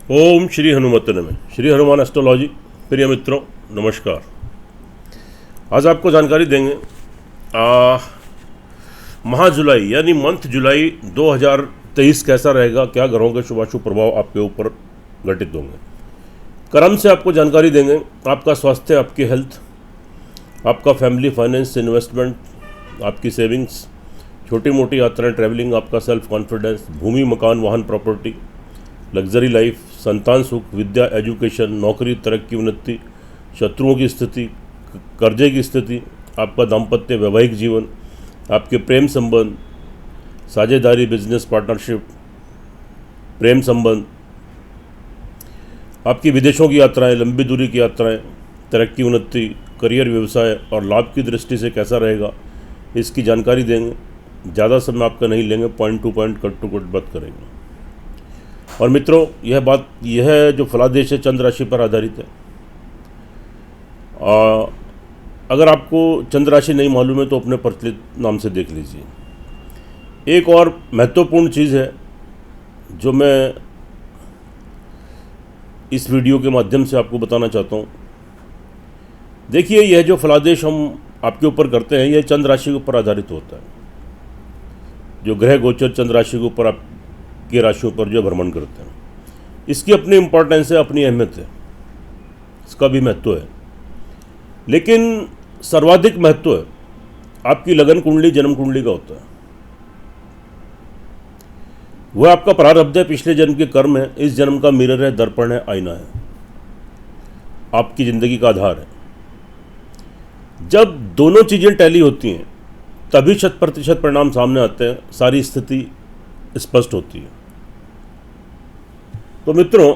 ओम श्री हनुमते नमः। श्री हनुमान एस्ट्रोलॉजी। प्रिय मित्रों नमस्कार। आज आपको जानकारी देंगे माह जुलाई यानी मंथ जुलाई 2023 कैसा रहेगा, क्या ग्रहों के शुभाशुभ प्रभाव आपके ऊपर घटित होंगे। क्रम से आपको जानकारी देंगे आपका स्वास्थ्य, आपकी हेल्थ, आपका फैमिली, फाइनेंस, इन्वेस्टमेंट, आपकी सेविंग्स, छोटी मोटी यात्राएं, ट्रैवलिंग, आपका सेल्फ कॉन्फिडेंस, भूमि, मकान, वाहन, प्रॉपर्टी, लग्जरी लाइफ, संतान सुख, विद्या, एजुकेशन, नौकरी, तरक्की, उन्नति, शत्रुओं की स्थिति, कर्जे की स्थिति, आपका दाम्पत्य, वैवाहिक जीवन, आपके प्रेम संबंध, साझेदारी, बिजनेस पार्टनरशिप, प्रेम संबंध, आपकी विदेशों की यात्राएं, लंबी दूरी की यात्राएं, तरक्की, उन्नति, करियर, व्यवसाय और लाभ की दृष्टि से कैसा रहेगा, इसकी जानकारी देंगे। ज़्यादा समय आपका नहीं लेंगे, point to point, cut to cut बात करेंगे। और मित्रों, यह जो फलादेश है चंद्र राशि पर आधारित है। अगर आपको चंद्र राशि नहीं मालूम है तो अपने प्रचलित नाम से देख लीजिए। एक और महत्वपूर्ण चीज़ है जो मैं इस वीडियो के माध्यम से आपको बताना चाहता हूँ। देखिए, यह जो फलादेश हम आपके ऊपर करते हैं, यह चंद्र राशि के ऊपर आधारित होता है। जो ग्रह गोचर चंद्र राशि के ऊपर आपकी राशियों पर जो भ्रमण करते हैं, इसकी अपनी इम्पोर्टेंस है, अपनी अहमियत है, इसका भी महत्व है। लेकिन सर्वाधिक महत्व है आपकी लगन कुंडली, जन्म कुंडली का होता है। वह आपका प्रारब्ध है, पिछले जन्म के कर्म है, इस जन्म का मिरर है, दर्पण है, आईना है, आपकी ज़िंदगी का आधार है। जब दोनों चीज़ें टैली होती हैं तभी 100% परिणाम सामने आते हैं, सारी स्थिति स्पष्ट होती है। तो मित्रों,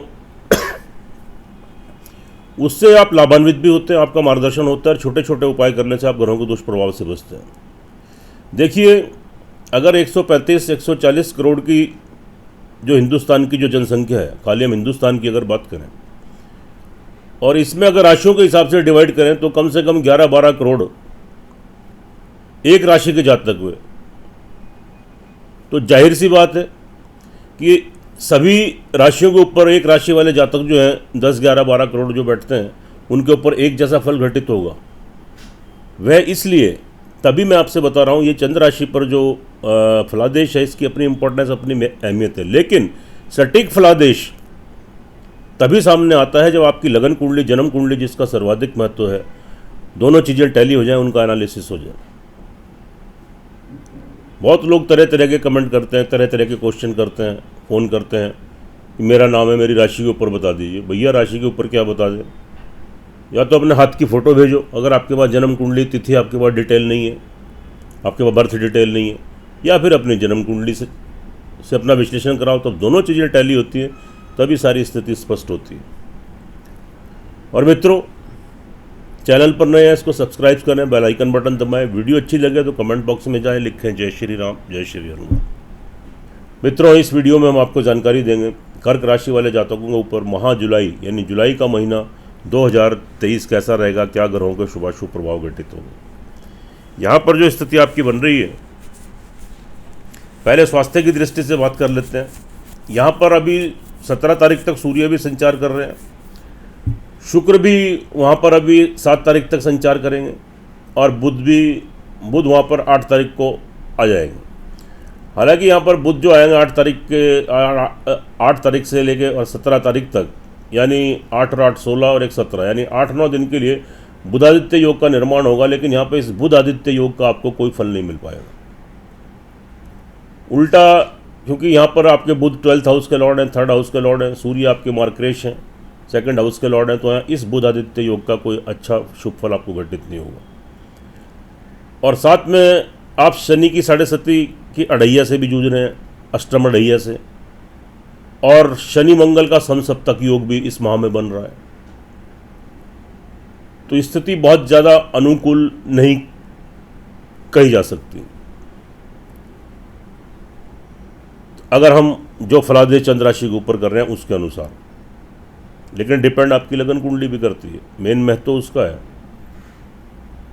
उससे आप लाभान्वित भी होते हैं, आपका मार्गदर्शन होता है और छोटे छोटे उपाय करने से आप ग्रहों के दुष्प्रभाव से बचते हैं। देखिए, अगर 135-140 करोड़ की जो हिंदुस्तान की जो जनसंख्या है, खाली हम हिंदुस्तान की अगर बात करें, और इसमें अगर राशियों के हिसाब से डिवाइड करें तो कम से कम 11-12 करोड़ एक राशि के जातक हुए। तो जाहिर सी बात है कि सभी राशियों के ऊपर एक राशि वाले जातक जो हैं, 10-11-12 करोड़ जो बैठते हैं, उनके ऊपर एक जैसा फल घटित होगा। वह इसलिए तभी मैं आपसे बता रहा हूँ, ये चंद्र राशि पर जो फलादेश है, इसकी अपनी इम्पोर्टेंस, अपनी अहमियत है। लेकिन सटीक फलादेश तभी सामने आता है जब आपकी लगन कुंडली, जन्म कुंडली, जिसका सर्वाधिक महत्व है, दोनों चीज़ें टैली हो जाए, उनका एनालिसिस हो जाए। बहुत लोग तरह तरह के कमेंट करते हैं, तरह तरह के क्वेश्चन करते हैं, फ़ोन करते हैं कि मेरा नाम है, मेरी राशि के ऊपर बता दीजिए। भैया, राशि के ऊपर क्या बता दें? या तो अपने हाथ की फ़ोटो भेजो, अगर आपके पास जन्म कुंडली, तिथि आपके पास डिटेल नहीं है, आपके पास बर्थ डिटेल नहीं है, या फिर अपनी जन्म कुंडली से अपना विश्लेषण कराओ। तब दोनों चीज़ें टैली होती हैं, तभी सारी स्थिति स्पष्ट होती है। और मित्रों, चैनल पर नए हैं, इसको सब्सक्राइब करें, बेल आइकन बटन दबाएं। वीडियो अच्छी लगे तो कमेंट बॉक्स में जाएं, लिखें जय श्री राम, जय श्री हनुमान। मित्रों, इस वीडियो में हम आपको जानकारी देंगे कर्क राशि वाले जातकों के ऊपर माह जुलाई यानी जुलाई का महीना 2023 कैसा रहेगा, क्या ग्रहों के शुभाशुभ प्रभाव घटित होंगे। यहाँ पर जो स्थिति आपकी बन रही है, पहले स्वास्थ्य की दृष्टि से बात कर लेते हैं। यहाँ पर अभी 17 तारीख तक सूर्य भी संचार कर रहे हैं, शुक्र भी वहाँ पर अभी 7 तारीख तक संचार करेंगे, और बुध वहाँ पर 8 तारीख को आ जाएंगे। हालांकि यहाँ पर बुध जो आएंगे 8 तारीख से लेके और 17 तारीख तक, यानी 8 और 8 16 और 1 17, यानी 8-9 दिन के लिए बुधादित्य योग का निर्माण होगा। लेकिन यहाँ पर इस बुधादित्य योग का आपको कोई फल नहीं मिल पाएगा। उल्टा, क्योंकि यहाँ पर आपके बुध 12th हाउस के लॉर्ड हैं, 3rd हाउस के लॉर्ड हैं, सूर्य आपके मार्क्रेश हैं, 2nd हाउस के लॉर्ड हैं, तो यहाँ इस बुधादित्य योग का कोई अच्छा शुभ फल आपको घटित नहीं होगा। और साथ में आप शनि की 7.5 की अढ़ैया से भी जूझ रहे हैं, अष्टम अढ़ैया से, और शनि मंगल का समसप्तक योग भी इस माह में बन रहा है। तो स्थिति बहुत ज़्यादा अनुकूल नहीं कही जा सकती। अगर हम जो फलादेश चंद्र राशि के ऊपर कर रहे हैं उसके अनुसार, लेकिन डिपेंड आपकी लगन कुंडली भी करती है, मेन महत्व उसका है।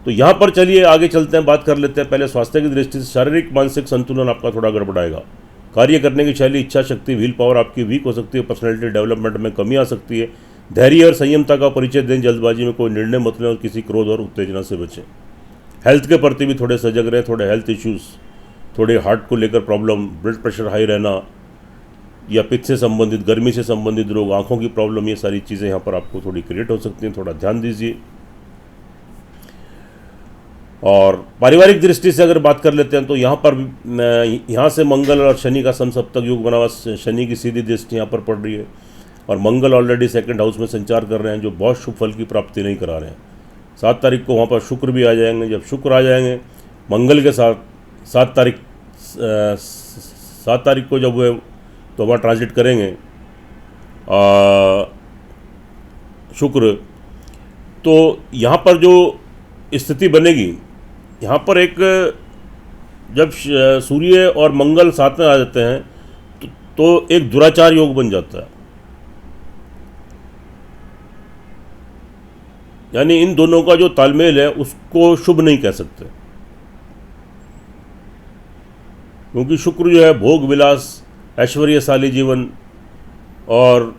तो यहाँ पर चलिए आगे चलते हैं, बात कर लेते हैं। पहले स्वास्थ्य की दृष्टि से शारीरिक मानसिक संतुलन आपका थोड़ा गड़बड़ाएगा। कार्य करने की शैली, इच्छा शक्ति, व्हील पावर आपकी वीक हो सकती है। पर्सनैलिटी डेवलपमेंट में कमी आ सकती है। धैर्य और संयमता का परिचय दें। जल्दबाजी में कोई निर्णय मत लें और किसी क्रोध और उत्तेजना से बचें। हेल्थ के प्रति भी थोड़े सजग रहें। थोड़े हेल्थ इश्यूज़, थोड़े हार्ट को लेकर प्रॉब्लम, ब्लड प्रेशर हाई रहना या पित्त से संबंधित, गर्मी से संबंधित रोग, आंखों की प्रॉब्लम, ये सारी चीज़ें यहाँ पर आपको थोड़ी क्रिएट हो सकती हैं। थोड़ा ध्यान दीजिए। और पारिवारिक दृष्टि से अगर बात कर लेते हैं तो यहाँ पर यहाँ से मंगल और शनि का समसप्तक योग बना हुआ, शनि की सीधी दृष्टि यहाँ पर पड़ रही है और मंगल ऑलरेडी सेकंड हाउस में संचार कर रहे हैं, जो बहुत शुभ फल की प्राप्ति नहीं करा रहे हैं। 7 तारीख को वहाँ पर शुक्र भी आ जाएंगे। जब शुक्र आ जाएंगे मंगल के साथ 7 तारीख को जब वो तो वहाँ ट्रांजिट करेंगे शुक्र, तो यहाँ पर जो स्थिति बनेगी, यहाँ पर एक जब सूर्य और मंगल साथ में आ जाते हैं तो एक दुराचार योग बन जाता है। यानी इन दोनों का जो तालमेल है उसको शुभ नहीं कह सकते, क्योंकि शुक्र जो है भोग विलास, ऐश्वर्यशाली जीवन और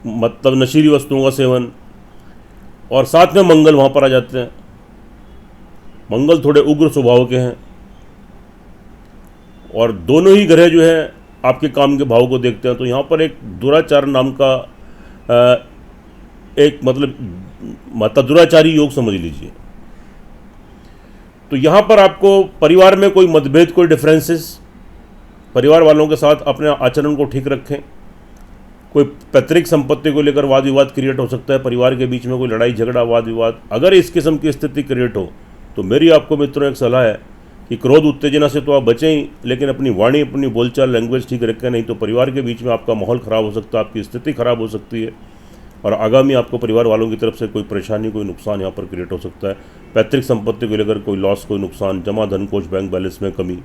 मतलब नशीली वस्तुओं का सेवन, और साथ में मंगल वहाँ पर आ जाते हैं। मंगल थोड़े उग्र स्वभाव के हैं और दोनों ही ग्रह जो है आपके काम के भाव को देखते हैं। तो यहाँ पर एक दुराचार नाम का एक मतलब दुराचारी योग समझ लीजिए। तो यहाँ पर आपको परिवार में कोई मतभेद, कोई डिफरेंसेस, परिवार वालों के साथ अपने आचरण को ठीक रखें। कोई पैतृक संपत्ति को लेकर वाद विवाद क्रिएट हो सकता है। परिवार के बीच में कोई लड़ाई झगड़ा, वाद विवाद, अगर इस किस्म की स्थिति क्रिएट हो तो मेरी आपको मित्रों एक सलाह है कि क्रोध उत्तेजना से तो आप बचें ही, लेकिन अपनी वाणी, अपनी बोलचाल, लैंग्वेज ठीक रखें, नहीं तो परिवार के बीच में आपका माहौल ख़राब हो सकता है, आपकी स्थिति खराब हो सकती है और आगामी आपको परिवार वालों की तरफ से कोई परेशानी, कोई नुकसान यहाँ पर क्रिएट हो सकता है। पैतृक संपत्ति को लेकर कोई लॉस, कोई नुकसान, जमा धन कोष, बैंक बैलेंस में कमी,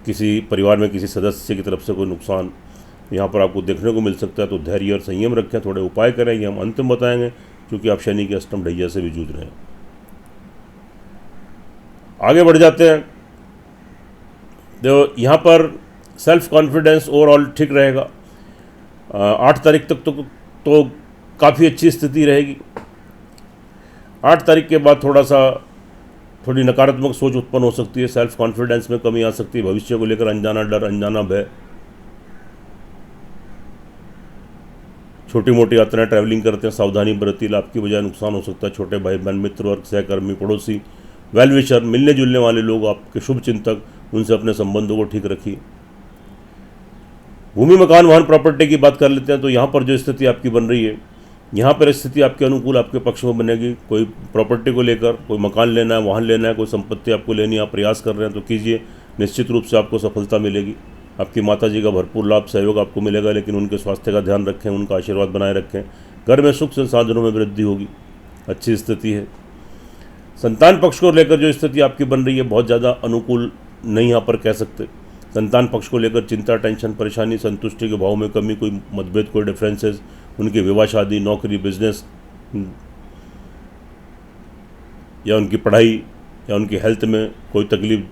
किसी परिवार में किसी सदस्य की तरफ से कोई नुकसान यहाँ पर आपको देखने को मिल सकता है। तो धैर्य और संयम रखें, थोड़े उपाय करें, ये हम अंतिम बताएंगे क्योंकि आप शनि के अष्टम ढैया से भी जूझ रहे हैं। आगे बढ़ जाते हैं। तो यहाँ पर सेल्फ कॉन्फिडेंस ओवरऑल ठीक रहेगा। 8 तारीख तक तो काफ़ी अच्छी स्थिति रहेगी। 8 तारीख के बाद थोड़ी नकारात्मक सोच उत्पन्न हो सकती है। सेल्फ कॉन्फिडेंस में कमी आ सकती है। भविष्य को लेकर अनजाना डर, अनजाना भय, छोटी मोटी यात्राएं, ट्रैवलिंग करते हैं, सावधानी बरती, लाभ की बजाय नुकसान हो सकता है। छोटे भाई बहन, मित्र और सहकर्मी, पड़ोसी, वेल विशर, मिलने जुलने वाले लोग, आपके शुभ चिंतक, उनसे अपने संबंधों को ठीक रखिए। भूमि, मकान, वाहन, प्रॉपर्टी की बात कर लेते हैं। तो यहाँ पर जो स्थिति आपकी बन रही है, यहाँ पर स्थिति आपके अनुकूल, आपके पक्ष में बनेगी। कोई प्रॉपर्टी को लेकर, कोई मकान लेना है, वाहन लेना है, कोई संपत्ति आपको लेनी है, आप प्रयास कर रहे हैं तो कीजिए, निश्चित रूप से आपको सफलता मिलेगी। आपकी माता जी का भरपूर लाभ, सहयोग आपको मिलेगा, लेकिन उनके स्वास्थ्य का ध्यान रखें, उनका आशीर्वाद बनाए रखें। घर में सुख संसाधनों में वृद्धि होगी, अच्छी स्थिति है। संतान पक्ष को लेकर जो स्थिति आपकी बन रही है बहुत ज़्यादा अनुकूल नहीं यहाँ पर कह सकते। संतान पक्ष को लेकर चिंता, टेंशन, परेशानी, संतुष्टि के भाव में कमी, कोई मतभेद, कोई डिफरेंसेस, उनके विवाह, शादी, नौकरी, बिजनेस या उनकी पढ़ाई या उनकी हेल्थ में कोई तकलीफ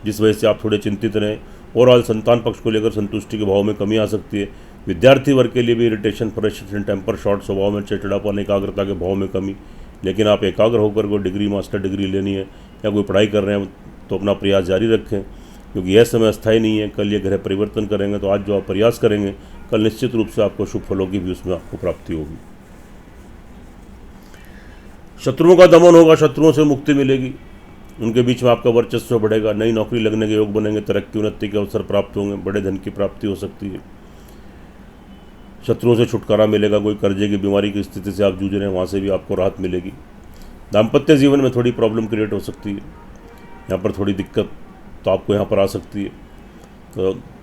जिस वजह से आप थोड़े चिंतित रहें। ओवरऑल संतान पक्ष को लेकर संतुष्टि के भाव में कमी आ सकती है। विद्यार्थी वर्ग के लिए भी इरिटेशन, फ्रस्ट्रेशन, टेम्पर, शॉर्ट स्वभाव में चिड़चिड़ापन, एकाग्रता के भाव में कमी, लेकिन आप एकाग्र होकर कोई डिग्री, मास्टर डिग्री लेनी है या कोई पढ़ाई कर रहे हैं तो अपना प्रयास जारी रखें, क्योंकि यह समय अस्थायी नहीं है। कल ये ग्रह परिवर्तन करेंगे, तो आज जो आप प्रयास करेंगे कल निश्चित रूप से आपको शुभ फलों की भी उसमें आपको प्राप्ति होगी। शत्रुओं का दमन होगा, शत्रुओं से मुक्ति मिलेगी, उनके बीच में आपका वर्चस्व बढ़ेगा। नई नौकरी लगने के योग बनेंगे, तरक्की, उन्नति के अवसर प्राप्त होंगे, बड़े धन की प्राप्ति हो सकती है। शत्रुओं से छुटकारा मिलेगा। कोई कर्जे की बीमारी की स्थिति से आप जूझ रहे हैं, वहाँ से भी आपको राहत मिलेगी। दाम्पत्य जीवन में थोड़ी प्रॉब्लम क्रिएट हो सकती है, यहाँ पर थोड़ी दिक्कत तो आपको यहाँ पर आ सकती है।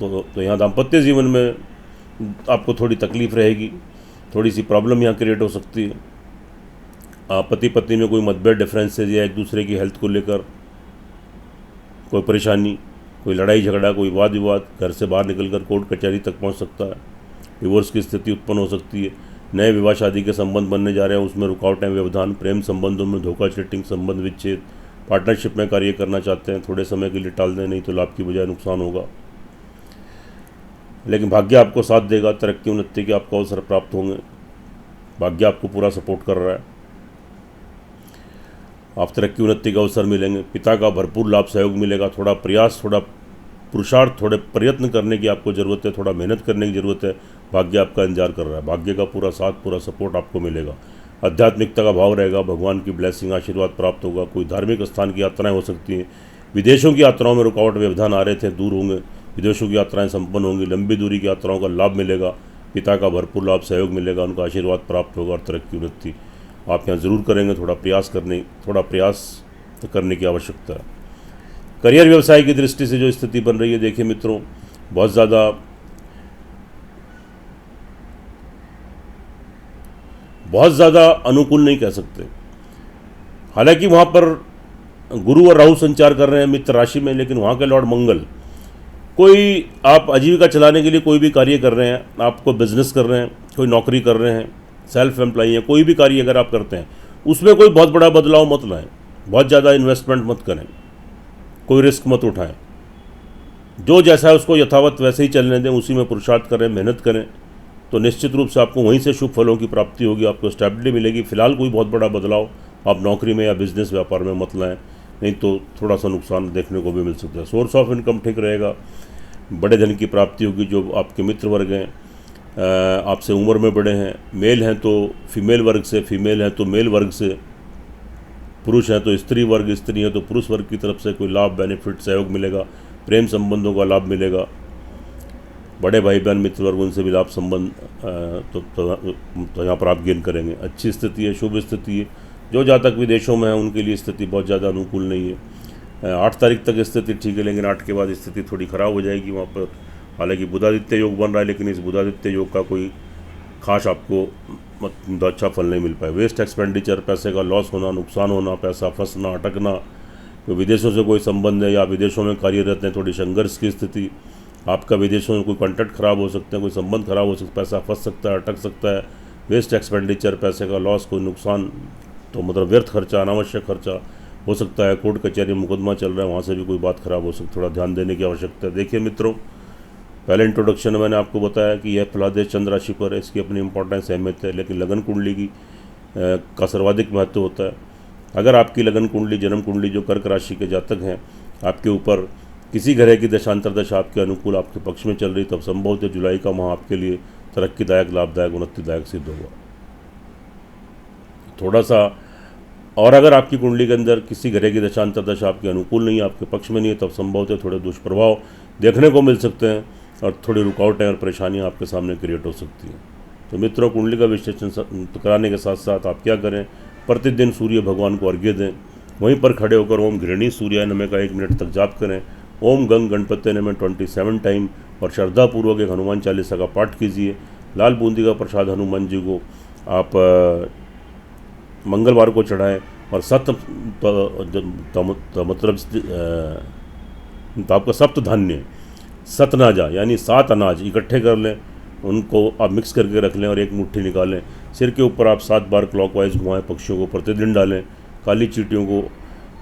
तो यहाँ दाम्पत्य जीवन में आपको थोड़ी तकलीफ रहेगी, थोड़ी सी प्रॉब्लम यहाँ क्रिएट हो सकती है। पति पत्नी में कोई मतभेद, डिफरेंसेज या एक दूसरे की हेल्थ को लेकर कोई परेशानी, कोई लड़ाई झगड़ा, कोई वाद विवाद, घर से बाहर निकलकर कोर्ट कचहरी तक पहुंच सकता है। डिवोर्स की स्थिति उत्पन्न हो सकती है। नए विवाह शादी के संबंध बनने जा रहे हैं, उसमें रुकावटें, व्यवधान, प्रेम संबंधों में धोखा, चीटिंग, संबंध विच्छेद, पार्टनरशिप में कार्य करना चाहते हैं थोड़े समय के लिए टाल दें, नहीं तो लाभ की बजाय नुकसान होगा। लेकिन भाग्य आपको साथ देगा, तरक्की उन्नति के आपको अवसर प्राप्त होंगे। भाग्य आपको पूरा सपोर्ट कर रहा है, आप तरक्की उन्नति का अवसर मिलेंगे। पिता का भरपूर लाभ सहयोग मिलेगा। थोड़ा प्रयास, थोड़ा पुरुषार्थ, थोड़े प्रयत्न करने की आपको ज़रूरत है, थोड़ा मेहनत करने की ज़रूरत है। भाग्य आपका इंतजार कर रहा है, भाग्य का पूरा साथ, पूरा सपोर्ट आपको मिलेगा। आध्यात्मिकता का भाव रहेगा, भगवान की ब्लेसिंग, आशीर्वाद प्राप्त होगा। कोई धार्मिक स्थान की यात्राएं हो सकती हैं। विदेशों की यात्राओं में रुकावट व्यवधान आ रहे थे, दूर होंगे। विदेशों की यात्राएं संपन्न होंगी। लंबी दूरी की यात्राओं का लाभ मिलेगा। पिता का भरपूर लाभ सहयोग मिलेगा, उनका आशीर्वाद प्राप्त होगा और तरक्की उन्नति आप यहाँ ज़रूर करेंगे। थोड़ा प्रयास करने की आवश्यकता है। करियर व्यवसाय की दृष्टि से जो स्थिति बन रही है, देखिए मित्रों, बहुत ज़्यादा अनुकूल नहीं कह सकते। हालांकि वहाँ पर गुरु और राहु संचार कर रहे हैं मित्र राशि में, लेकिन वहाँ के लॉर्ड मंगल, कोई आप आजीविका चलाने के लिए कोई भी कार्य कर रहे हैं, आपको बिजनेस कर रहे हैं, कोई नौकरी कर रहे हैं, सेल्फ एम्प्लॉई हैं, कोई भी कार्य अगर आप करते हैं उसमें कोई बहुत बड़ा बदलाव मत लाएं, बहुत ज़्यादा इन्वेस्टमेंट मत करें, कोई रिस्क मत उठाएं। जो जैसा है उसको यथावत वैसे ही चलने दें, उसी में पुरुषार्थ करें, मेहनत करें, तो निश्चित रूप से आपको वहीं से शुभ फलों की प्राप्ति होगी, आपको स्टेबिलिटी मिलेगी। फिलहाल कोई बहुत बड़ा बदलाव आप नौकरी में या बिजनेस व्यापार में मत लाएं, नहीं तो थोड़ा सा नुकसान देखने को भी मिल सकता है। सोर्स ऑफ इनकम ठीक रहेगा, बड़े धन की प्राप्ति होगी। जो आपके मित्र वर्ग हैं, आपसे उम्र में बड़े हैं, मेल हैं तो फीमेल वर्ग से, फीमेल हैं तो मेल वर्ग से, पुरुष हैं तो स्त्री वर्ग, स्त्री हैं तो पुरुष वर्ग की तरफ से कोई लाभ, बेनिफिट, सहयोग मिलेगा। प्रेम संबंधों का लाभ मिलेगा। बड़े भाई बहन मित्र वर्ग, उनसे भी लाभ संबंध तो यहाँ पर आप गेन करेंगे। अच्छी स्थिति है, शुभ स्थिति है। जो जातक विदेशों में है उनके लिए स्थिति बहुत ज़्यादा अनुकूल नहीं है। 8 तारीख तक स्थिति ठीक है, लेकिन 8 के बाद स्थिति थोड़ी ख़राब हो जाएगी वहाँ पर। हालांकि बुधादित्य योग बन रहा है, लेकिन इस बुधादित्य योग का कोई खास आपको अच्छा फल नहीं मिल पाए। वेस्ट एक्सपेंडिचर, पैसे का लॉस होना, नुकसान होना, पैसा फंसना, अटकना, विदेशों से कोई संबंध है या विदेशों में कार्यरत हैं, थोड़ी संघर्ष की स्थिति। आपका विदेशों में कोई कॉन्टैक्ट खराब हो सकते हैं, कोई संबंध खराब हो सकता है, पैसा फंस सकता है, अटक सकता है। वेस्ट एक्सपेंडिचर, पैसे का लॉस, कोई नुकसान, तो मतलब व्यर्थ खर्चा, अनावश्यक खर्चा हो सकता है। कोर्ट कचहरी मुकदमा चल रहा है, वहाँ से भी कोई बात खराब हो सकती है, थोड़ा ध्यान देने की आवश्यकता है। देखिए मित्रों, पहले इंट्रोडक्शन में मैंने आपको बताया कि यह फलादेश चंद्र राशि पर है, इसकी अपनी इंपॉर्टेंस अहमियत है, लेकिन लगन कुंडली की का सर्वाधिक महत्व होता है। अगर आपकी लगन कुंडली, जन्म कुंडली जो कर्क राशि के जातक हैं, आपके ऊपर किसी ग्रह की दशांतर दशा आपके अनुकूल, आपके पक्ष में चल रही, तब संभवतः जुलाई का माह आपके लिए तरक्कीदायक, लाभदायक, उन्नतिदायक सिद्ध होगा। थोड़ा सा और अगर आपकी कुंडली के अंदर किसी ग्रह की दशांतर दशा आपके अनुकूल नहीं है, आपके पक्ष में नहीं है, तब संभवतः थोड़े दुष्प्रभाव देखने को मिल सकते हैं और थोड़ी रुकावटें और परेशानियां आपके सामने क्रिएट हो सकती हैं। तो मित्रों, कुंडली का विश्लेषण कराने के साथ साथ आप क्या करें, प्रतिदिन सूर्य भगवान को अर्घ्य दें, वहीं पर खड़े होकर ओम घृणी सूर्याय नमः का 1 मिनट तक जाप करें, ओम गंग गणपति नमः 27 टाइम, और श्रद्धापूर्वक एक हनुमान चालीसा का पाठ कीजिए। लाल बूंदी का प्रसाद हनुमान जी को आप मंगलवार को चढ़ाएं, और मतलब तो आपका सप्त धान्य, सतनाजा यानी 7 अनाज इकट्ठे कर लें, उनको आप मिक्स करके रख लें और एक मुट्ठी निकालें। सिर के ऊपर आप 7 बार क्लॉकवाइज घुमाएं, पक्षियों को प्रतिदिन डालें। काली चींटियों को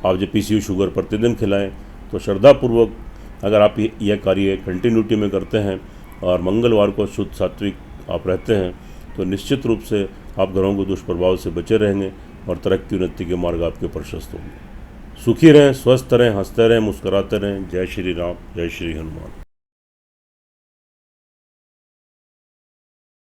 आप जो पीसी हुई शुगर प्रतिदिन खिलाएं। तो श्रद्धापूर्वक अगर आप यह कार्य कंटिन्यूटी में करते हैं और मंगलवार को शुद्ध सात्विक आप रहते हैं, तो निश्चित रूप से आप ग्रहों के दुष्प्रभाव से बचे रहेंगे और तरक्की उन्नति के मार्ग आपके प्रशस्त होंगे। सुखी रहें, स्वस्थ रहें, हंसते रहें, मुस्कुराते रहें। जय श्री राम, जय श्री हनुमान।